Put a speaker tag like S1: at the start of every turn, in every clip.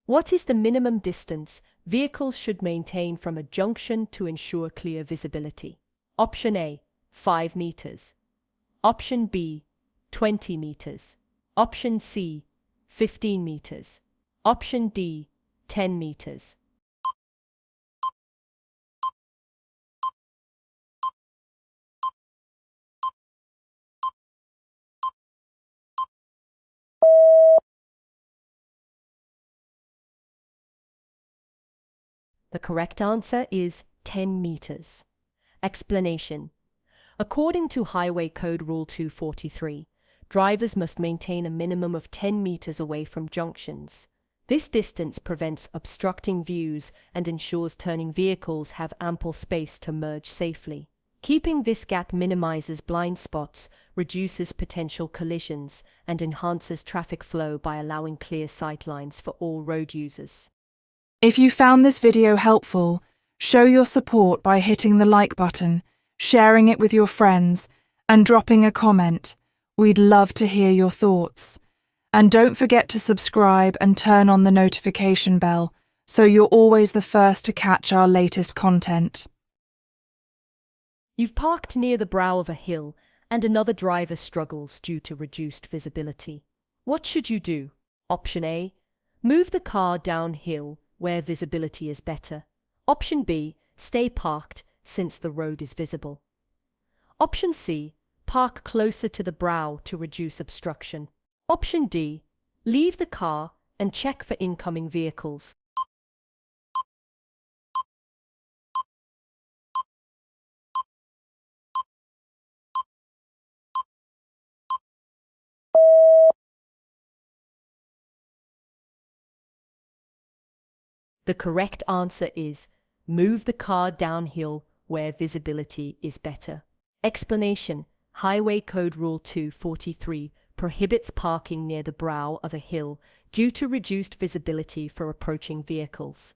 S1: What is the minimum distance vehicles should maintain from a junction to ensure clear visibility? Option A, 5 meters. Option B, 20 meters. Option C, 15 meters. Option D, 10 meters. The correct answer is 10 meters. Explanation. According to Highway Code Rule 243, drivers must maintain a minimum of 10 meters away from junctions. This distance prevents obstructing views and ensures turning vehicles have ample space to merge safely. Keeping this gap minimizes blind spots, reduces potential collisions, and enhances traffic flow by allowing clear sightlines for all road users.
S2: If you found this video helpful, show your support by hitting the like button, sharing it with your friends, and dropping a comment. We'd love to hear your thoughts. And don't forget to subscribe and turn on the notification bell so you're always the first to catch our latest content.
S1: You've parked near the brow of a hill and another driver struggles due to reduced visibility. What should you do? Option A, move the car downhill where visibility is better. Option B, stay parked since the road is visible. Option C, park closer to the brow to reduce obstruction. Option D, leave the car and check for incoming vehicles. The correct answer is move the car downhill where visibility is better. Explanation. Highway Code Rule 243 prohibits parking near the brow of a hill due to reduced visibility for approaching vehicles.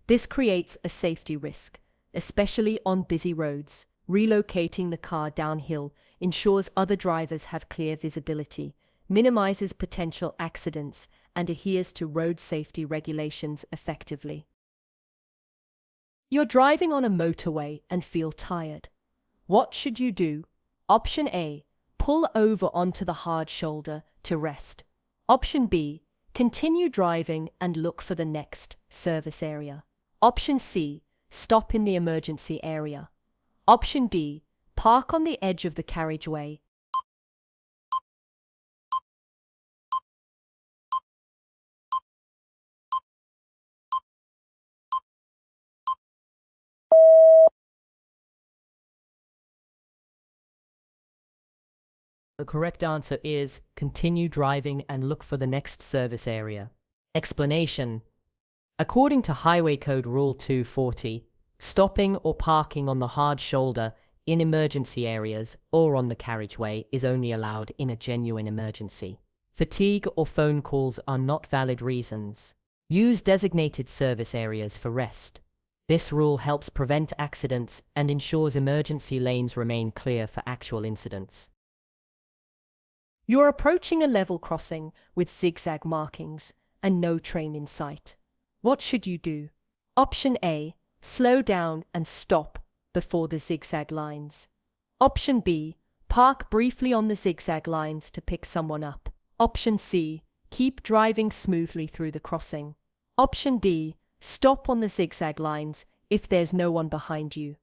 S1: This creates a safety risk, especially on busy roads. Relocating the car downhill ensures other drivers have clear visibility, minimizes potential accidents, and adheres to road safety regulations effectively. You're driving on a motorway and feel tired. What should you do? Option A, pull over onto the hard shoulder to rest. Option B, continue driving and look for the next service area. Option C, stop in the emergency area. Option D, park on the edge of the carriageway. The correct answer is continue driving and look for the next service area. Explanation. According to Highway Code Rule 240, stopping or parking on the hard shoulder in emergency areas or on the carriageway is only allowed in a genuine emergency. Fatigue or phone calls are not valid reasons. Use designated service areas for rest. This rule helps prevent accidents and ensures emergency lanes remain clear for actual incidents. You're approaching a level crossing with zigzag markings and no train in sight. What should you do? Option A, slow down and stop before the zigzag lines. Option B, park briefly on the zigzag lines to pick someone up. Option C, keep driving smoothly through the crossing. Option D, stop on the zigzag lines if there's no one behind you.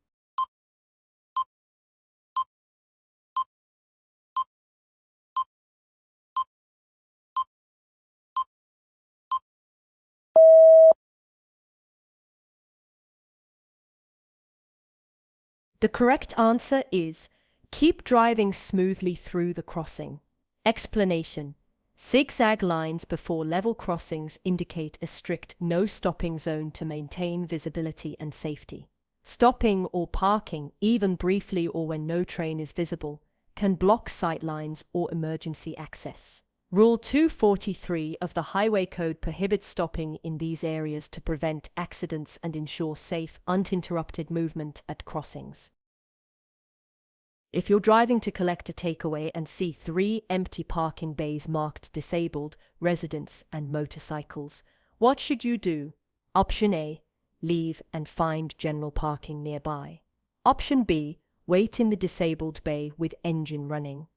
S1: The correct answer is keep driving smoothly through the crossing. Explanation. Zigzag lines before level crossings indicate a strict no-stopping zone to maintain visibility and safety. Stopping or parking, even briefly or when no train is visible, can block sight lines or emergency access. Rule 243 of the Highway Code prohibits stopping in these areas to prevent accidents and ensure safe, uninterrupted movement at crossings. If you're driving to collect a takeaway and see 3 empty parking bays marked disabled, residents, and motorcycles, What should you do? Option A, leave and find general parking nearby. Option B, wait in the disabled bay with engine running.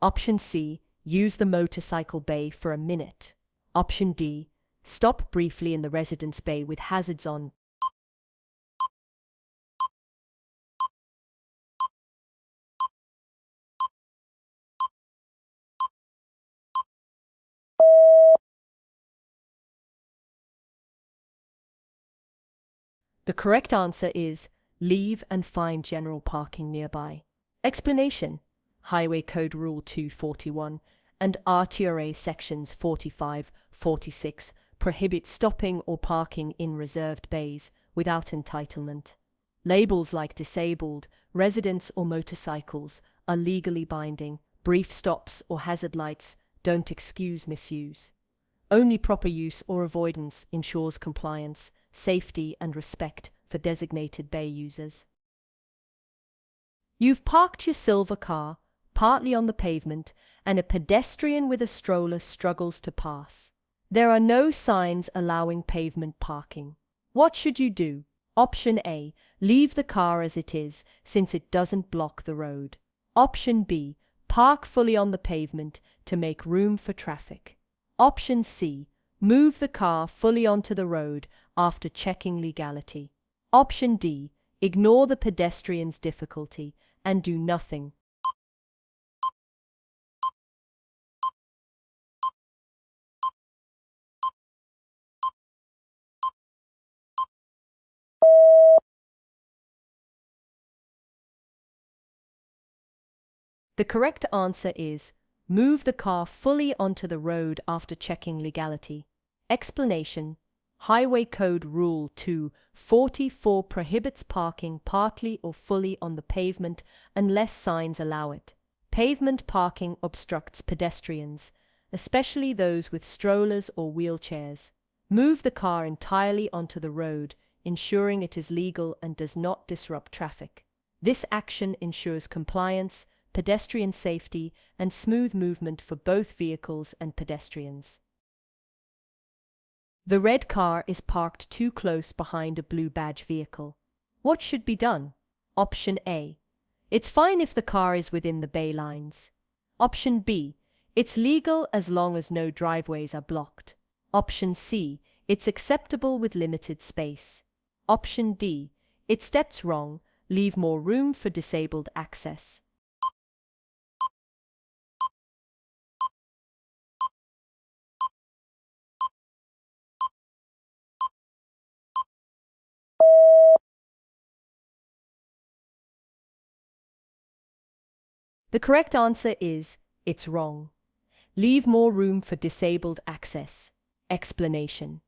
S1: Option C, use the motorcycle bay for a minute. Option D, stop briefly in the residence bay with hazards on. The correct answer is leave and find general parking nearby. Explanation: Highway Code Rule 241 and RTRA Sections 45, 46 prohibit stopping or parking in reserved bays without entitlement. Labels like disabled, residents or motorcycles are legally binding. Brief stops or hazard lights don't excuse misuse. Only proper use or avoidance ensures compliance, safety and respect for designated bay users. You've parked your silver car partly on the pavement and a pedestrian with a stroller struggles to pass. There are no signs allowing pavement parking. What should you do? Option A, leave the car as it is since it doesn't block the road. Option B, park fully on the pavement to make room for traffic. Option C, move the car fully onto the road after checking legality. Option D, ignore the pedestrian's difficulty and do nothing. The correct answer is move the car fully onto the road after checking legality. Explanation: Highway Code Rule 244 prohibits parking partly or fully on the pavement unless signs allow it. Pavement parking obstructs pedestrians, especially those with strollers or wheelchairs. Move the car entirely onto the road, ensuring it is legal and does not disrupt traffic. This action ensures compliance, pedestrian safety, and smooth movement for both vehicles and pedestrians. The red car is parked too close behind a blue badge vehicle. What should be done? Option A, it's fine if the car is within the bay lines. Option B, it's legal as long as no driveways are blocked. Option C, it's acceptable with limited space. Option D, it steps wrong, leave more room for disabled access. The correct answer is it's wrong. Leave more room for disabled access. Explanation: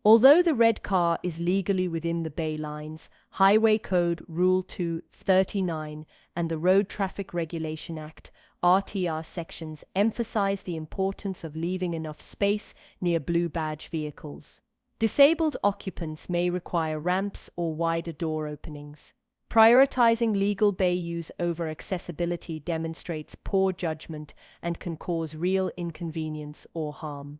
S1: Although the red car is legally within the bay lines, Highway Code Rule 239 and the Road Traffic Regulation Act (RTR) sections emphasize the importance of leaving enough space near blue badge vehicles. Disabled occupants may require ramps or wider door openings. Prioritizing legal bay use over accessibility demonstrates poor judgment and can cause real inconvenience or harm.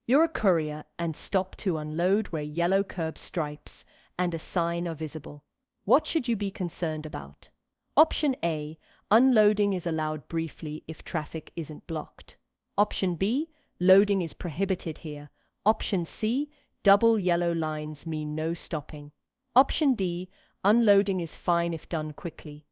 S1: You're a courier and stop to unload where yellow curb stripes and a sign are visible. What should you be concerned about? Option A, unloading is allowed briefly if traffic isn't blocked. Option B, loading is prohibited here. Option C, double yellow lines mean no stopping. Option D, unloading is fine if done quickly.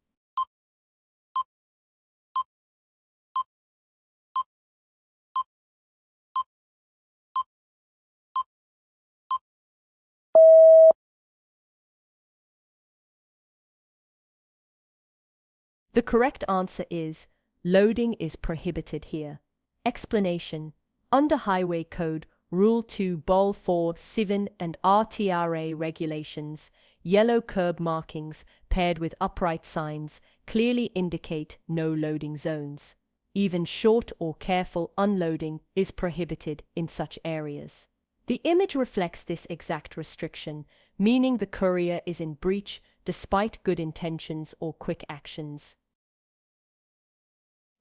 S1: The correct answer is loading is prohibited here. Explanation: Under Highway Code Rule 247 and RTRA regulations, yellow curb markings paired with upright signs clearly indicate no loading zones. Even short or careful unloading is prohibited in such areas. The image reflects this exact restriction, meaning the courier is in breach despite good intentions or quick actions.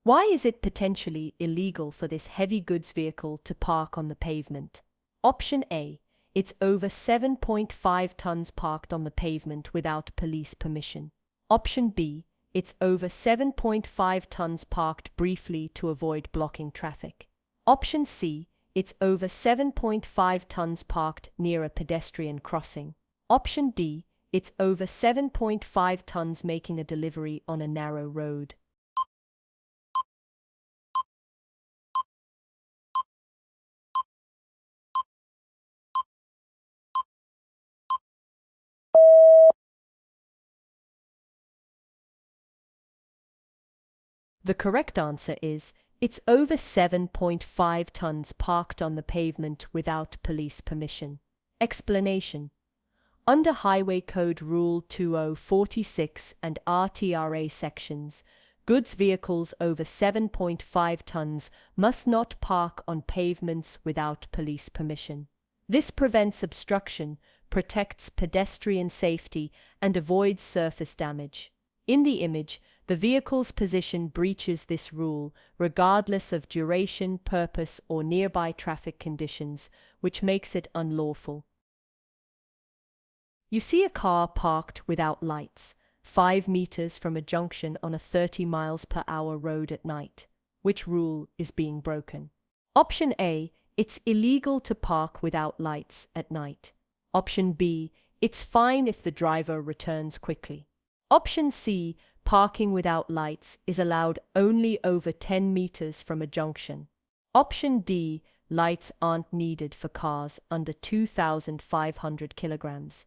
S1: Why is it potentially illegal for this heavy goods vehicle to park on the pavement? Option A. It's over 7.5 tons parked on the pavement without police permission. Option B. It's over 7.5 tons parked briefly to avoid blocking traffic. Option C. It's over 7.5 tons parked near a pedestrian crossing. Option D. It's over 7.5 tons making a delivery on a narrow road. The correct answer is, it's over 7.5 tons parked on the pavement without police permission. Explanation. Under Highway Code Rule 2046 and RTRA sections, goods vehicles over 7.5 tons must not park on pavements without police permission. This prevents obstruction, protects pedestrian safety, and avoids surface damage. In the image, the vehicle's position breaches this rule, regardless of duration, purpose, or nearby traffic conditions, which makes it unlawful. You see a car parked without lights, 5 meters from a junction on a 30 miles per hour road at night. Which rule is being broken? Option A. It's illegal to park without lights at night. Option B. It's fine if the driver returns quickly. Option C. Parking without lights is allowed only over 10 meters from a junction. Option D. Lights aren't needed for cars under 2,500 kilograms.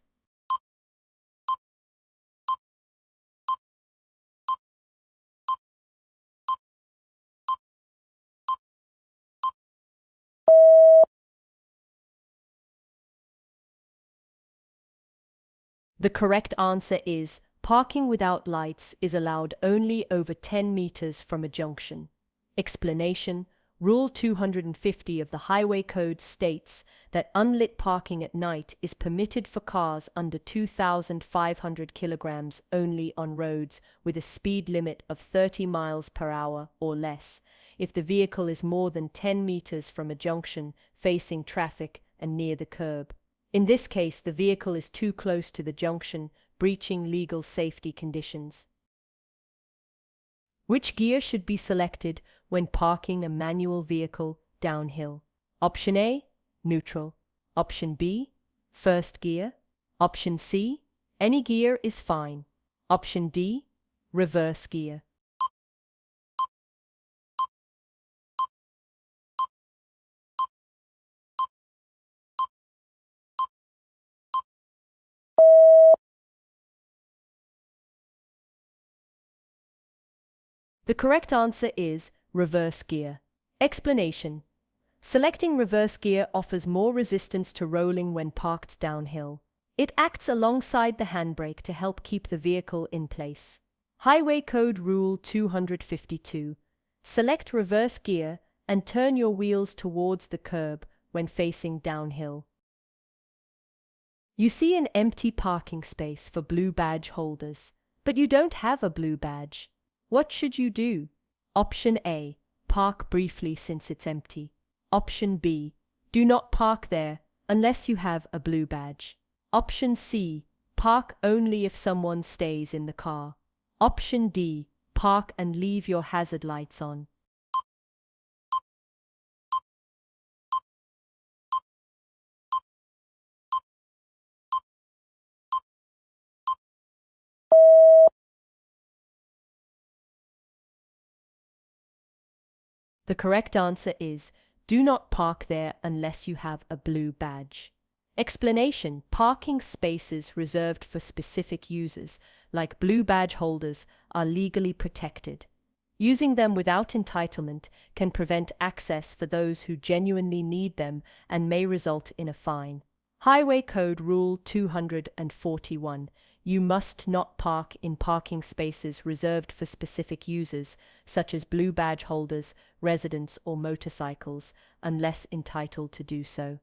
S1: The correct answer is, parking without lights is allowed only over 10 meters from a junction. Explanation. Rule 250 of the Highway Code states that unlit parking at night is permitted for cars under 2,500 kilograms only on roads with a speed limit of 30 miles per hour or less, if the vehicle is more than 10 meters from a junction, facing traffic, and near the curb. In this case, the vehicle is too close to the junction, breaching legal safety conditions. Which gear should be selected when parking a manual vehicle downhill? Option A, neutral. Option B, first gear. Option C, any gear is fine. Option D, reverse gear. The correct answer is reverse gear. Explanation. Selecting reverse gear offers more resistance to rolling when parked downhill. It acts alongside the handbrake to help keep the vehicle in place. Highway Code Rule 252. Select reverse gear and turn your wheels towards the curb when facing downhill. You see an empty parking space for blue badge holders, but you don't have a blue badge. What should you do? Option A. Park briefly since it's empty. Option B. Do not park there unless you have a blue badge. Option C. Park only if someone stays in the car. Option D. Park and leave your hazard lights on. The correct answer is, do not park there unless you have a blue badge. Explanation. Parking spaces reserved for specific users, like blue badge holders, are legally protected. Using them without entitlement can prevent access for those who genuinely need them and may result in a fine. Highway Code Rule 241. You must not park in parking spaces reserved for specific users, such as blue badge holders, residents, or motorcycles, unless entitled to do so.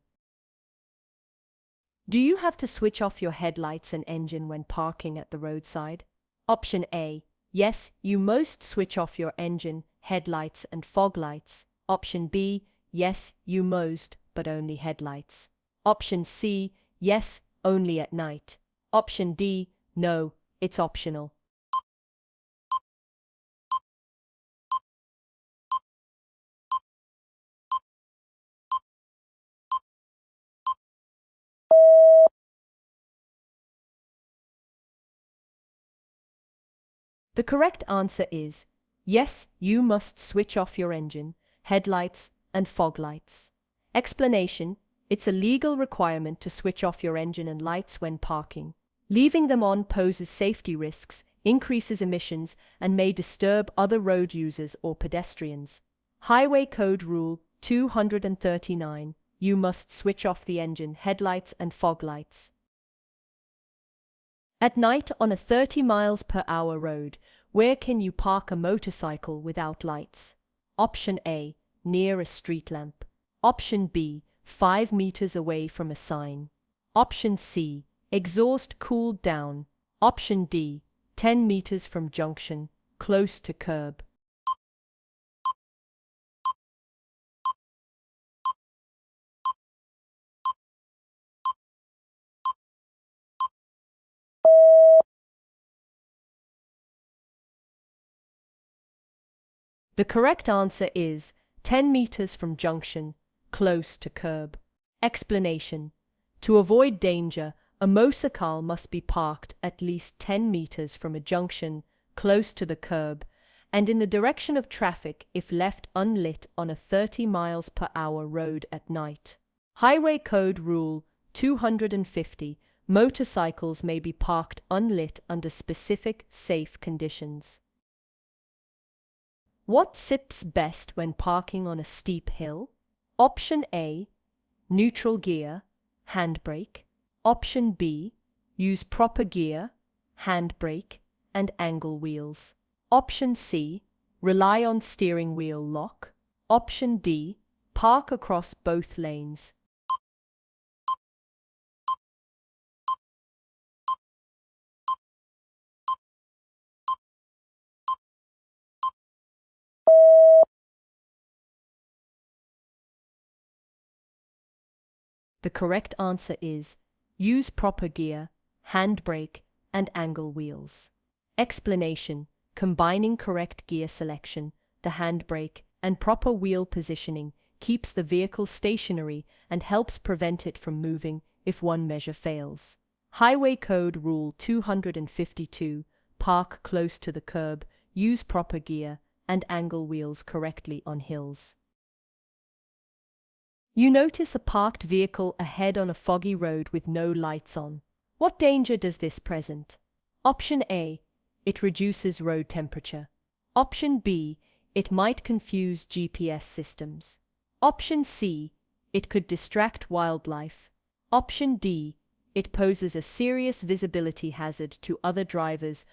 S1: Do you have to switch off your headlights and engine when parking at the roadside? Option A. Yes, you must switch off your engine headlights and fog lights. Option B, yes, you must, but only headlights. Option C, yes, only at night. Option D, no, it's optional. The correct answer is, yes, you must switch off your engine, headlights, and fog lights. Explanation: it's a legal requirement to switch off your engine and lights when parking. Leaving them on poses safety risks, increases emissions, and may disturb other road users or pedestrians. Highway Code Rule 239: you must switch off the engine, headlights, and fog lights. At night on a 30 miles per hour road, where can you park a motorcycle without lights? Option A, near a street lamp. Option B, 5 meters away from a sign. Option C, exhaust cooled down. Option D, 10 meters from junction, close to curb. The correct answer is 10 meters from junction, close to curb. Explanation: to avoid danger, a motorcycle must be parked at least 10 meters from a junction, close to the curb, and in the direction of traffic if left unlit on a 30 miles per hour road at night. Highway Code Rule 250: motorcycles may be parked unlit under specific safe conditions. What sips best when parking on a steep hill? Option A, neutral gear, handbrake. Option B, use proper gear, handbrake, and angle wheels. Option C, rely on steering wheel lock. Option D, park across both lanes. The correct answer is, use proper gear, handbrake, and angle wheels. Explanation: combining correct gear selection, the handbrake, and proper wheel positioning keeps the vehicle stationary and helps prevent it from moving if one measure fails. Highway Code Rule 252: park close to the curb, use proper gear, and angle wheels correctly on hills. You notice a parked vehicle ahead on a foggy road with no lights on. What danger does this present? Option A, it reduces road temperature. Option B, it might confuse GPS systems. Option C, it could distract wildlife. Option D, it poses a serious visibility hazard to other drivers.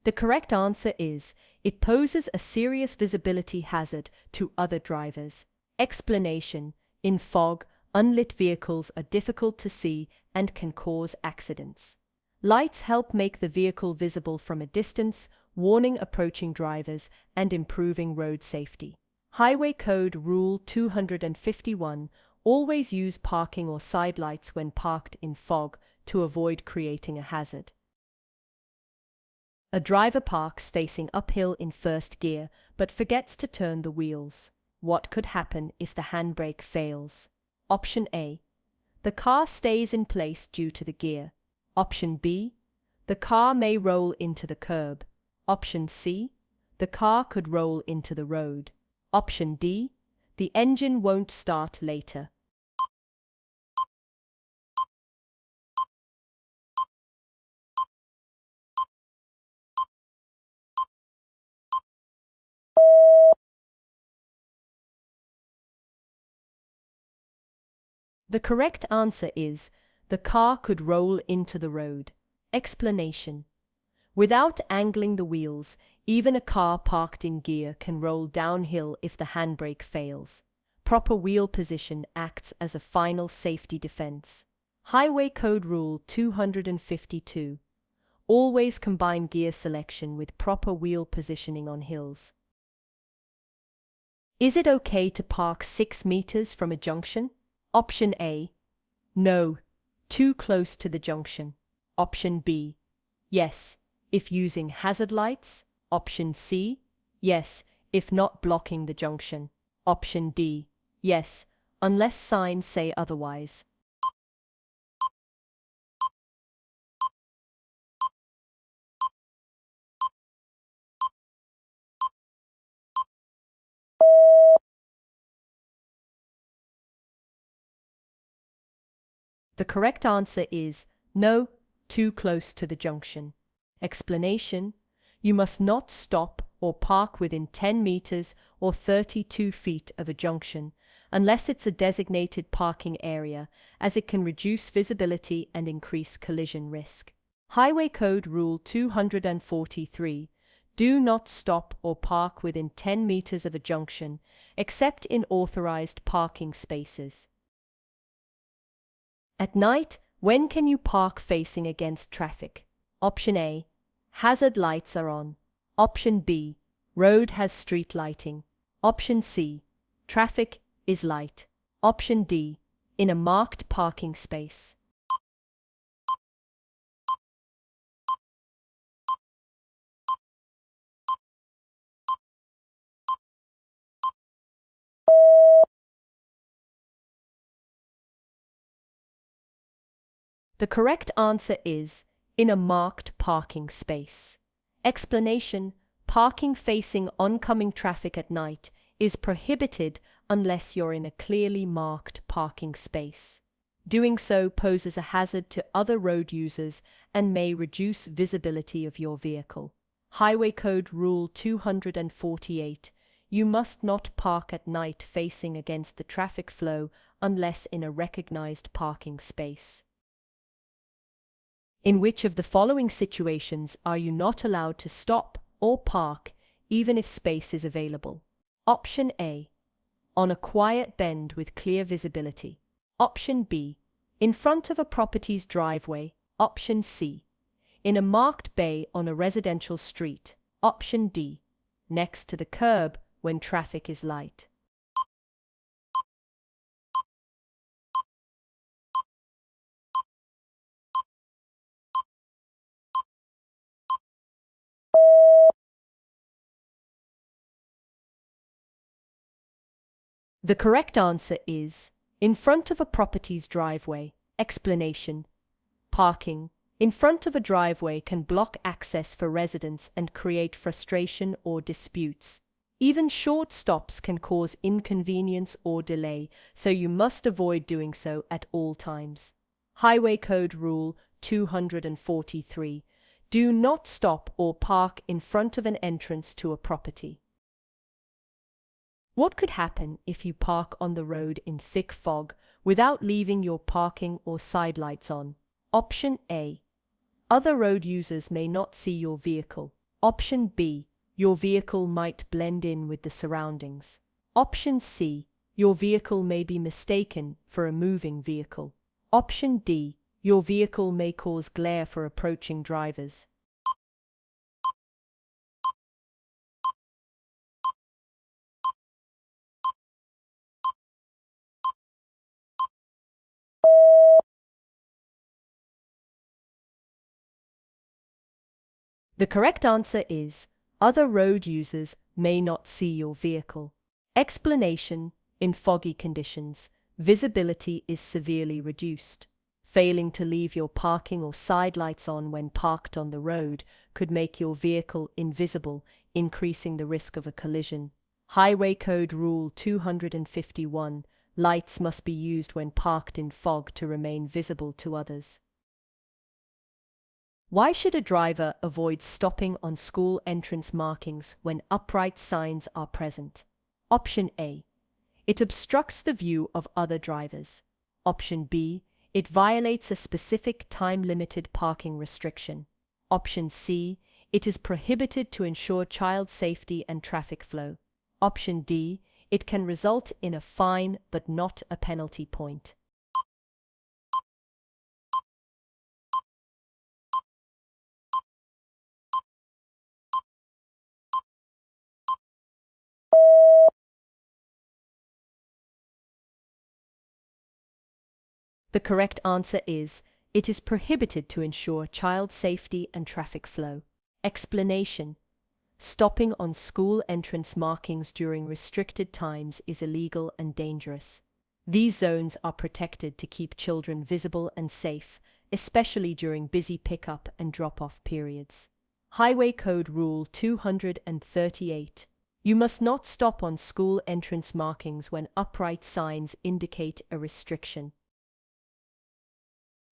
S1: The correct answer is, it poses a serious visibility hazard to other drivers. Explanation: in fog, unlit vehicles are difficult to see and can cause accidents. Lights help make the vehicle visible from a distance, warning approaching drivers and improving road safety. Highway Code Rule 251: always use parking or side lights when parked in fog to avoid creating a hazard. A driver parks facing uphill in first gear but forgets to turn the wheels. What could happen if the handbrake fails? Option A, the car stays in place due to the gear. Option B, the car may roll into the curb. Option C, the car could roll into the road. Option D, the engine won't start later. The correct answer is, the car could roll into the road. Explanation: without angling the wheels, Even a car parked in gear can roll downhill if the handbrake fails. Proper wheel position acts as a final safety defense. Highway Code Rule 252. Always combine gear selection with proper wheel positioning on hills. Is it okay to park 6 meters from a junction? Option A. No, too close to the junction. Option B. Yes, if using hazard lights. Option C. Yes, if not blocking the junction. Option D. Yes, unless signs say otherwise. The correct answer is no, too close to the junction. Explanation: you must not stop or park within 10 meters or 32 feet of a junction unless it's a designated parking area, as it can reduce visibility and increase collision risk. Highway Code Rule 243. Do not stop or park within 10 meters of a junction, except in authorized parking spaces. At night, when can you park facing against traffic? Option A. Hazard lights are on. Option B. Road has street lighting. Option C. Traffic is light. Option D. In a marked parking space. The correct answer is in a marked parking space. Explanation: parking facing oncoming traffic at night is prohibited unless you're in a clearly marked parking space. Doing so poses a hazard to other road users and may reduce visibility of your vehicle. Highway Code Rule 248. You must not park at night facing against the traffic flow unless in a recognized parking space. In which of the following situations are you not allowed to stop or park even if space is available? Option A. On a quiet bend with clear visibility. Option B. In front of a property's driveway. Option C. In a marked bay on a residential street. Option D. Next to the curb when traffic is light. The correct answer is in front of a property's driveway. Explanation: parking in front of a driveway can block access for residents and create frustration or disputes. Even short stops can cause inconvenience or delay, so you must avoid doing so at all times. Highway Code Rule 243. Do not stop or park in front of an entrance to a property. What could happen if you park on the road in thick fog without leaving your parking or side lights on? Option A. Other road users may not see your vehicle. Option B. Your vehicle might blend in with the surroundings. Option C. Your vehicle may be mistaken for a moving vehicle. Option D. Your vehicle may cause glare for approaching drivers. The correct answer is other road users may not see your vehicle. Explanation: in foggy conditions, visibility is severely reduced. Failing to leave your parking or side lights on when parked on the road could make your vehicle invisible, increasing the risk of a collision. Highway Code Rule 251. Lights must be used when parked in fog to remain visible to others. Why should a driver avoid stopping on school entrance markings when upright signs are present? Option A. It obstructs the view of other drivers. Option B. It violates a specific time-limited parking restriction. Option C. It is prohibited to ensure child safety and traffic flow. Option D. It can result in a fine but not a penalty point. The correct answer is, it is prohibited to ensure child safety and traffic flow. Explanation: stopping on school entrance markings during restricted times is illegal and dangerous. These zones are protected to keep children visible and safe, especially during busy pickup and drop-off periods. Highway Code Rule 238. You must not stop on school entrance markings when upright signs indicate a restriction.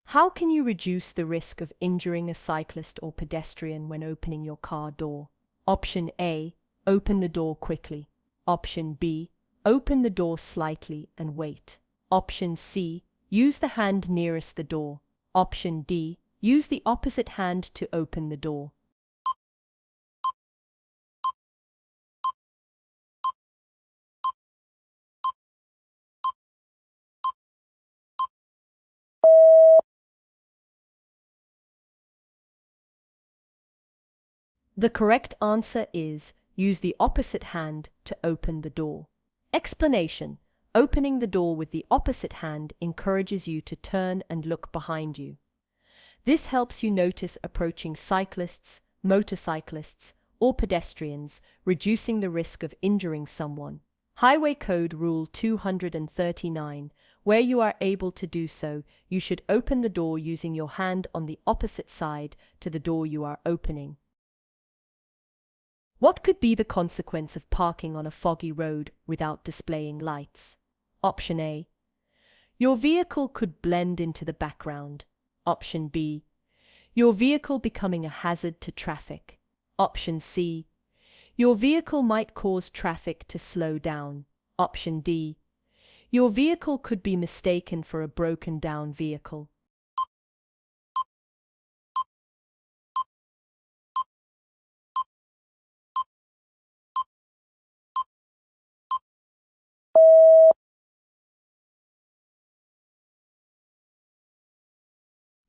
S1: How can you reduce the risk of injuring a cyclist or pedestrian when opening your car door? Option A. Open the door quickly. Option B. Open the door slightly and wait. Option C. Use the hand nearest the door. Option D. Use the opposite hand to open the door. The correct answer is, use the opposite hand to open the door. Explanation: opening the door with the opposite hand encourages you to turn and look behind you. This helps you notice approaching cyclists, motorcyclists, or pedestrians, reducing the risk of injuring someone. Highway Code Rule 239. Where you are able to do so, you should open the door using your hand on the opposite side to the door you are opening. What could be the consequence of parking on a foggy road without displaying lights? Option A. Your vehicle could blend into the background. Option B. Your vehicle becoming a hazard to traffic. Option C. Your vehicle might cause traffic to slow down. Option D. Your vehicle could be mistaken for a broken down vehicle.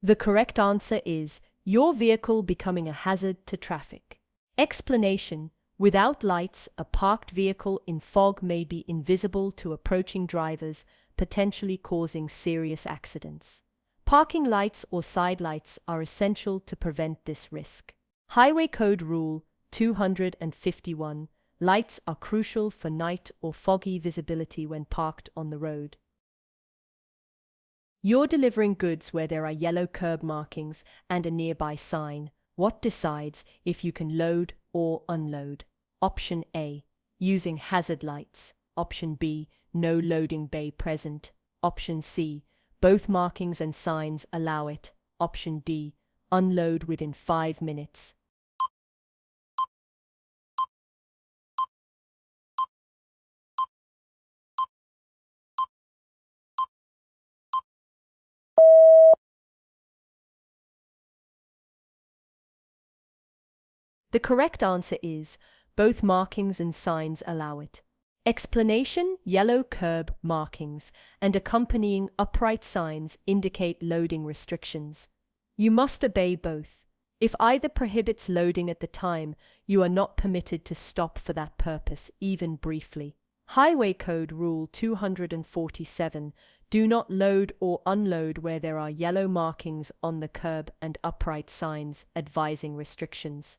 S1: The correct answer is, your vehicle becoming a hazard to traffic. Explanation: without lights, a parked vehicle in fog may be invisible to approaching drivers, potentially causing serious accidents. Parking lights or side lights are essential to prevent this risk. Highway Code Rule 251. Lights are crucial for night or foggy visibility when parked on the road. You're delivering goods where there are yellow curb markings and a nearby sign. What decides if you can load or unload? Option A. Using hazard lights. Option B. No loading bay present. Option C. Both markings and signs allow it. Option D. Unload within 5 minutes. The correct answer is, both markings and signs allow it. Explanation: yellow curb markings and accompanying upright signs indicate loading restrictions. You must obey both. If either prohibits loading at the time, you are not permitted to stop for that purpose, even briefly. Highway Code Rule 247. Do not load or unload where there are yellow markings on the curb and upright signs advising restrictions.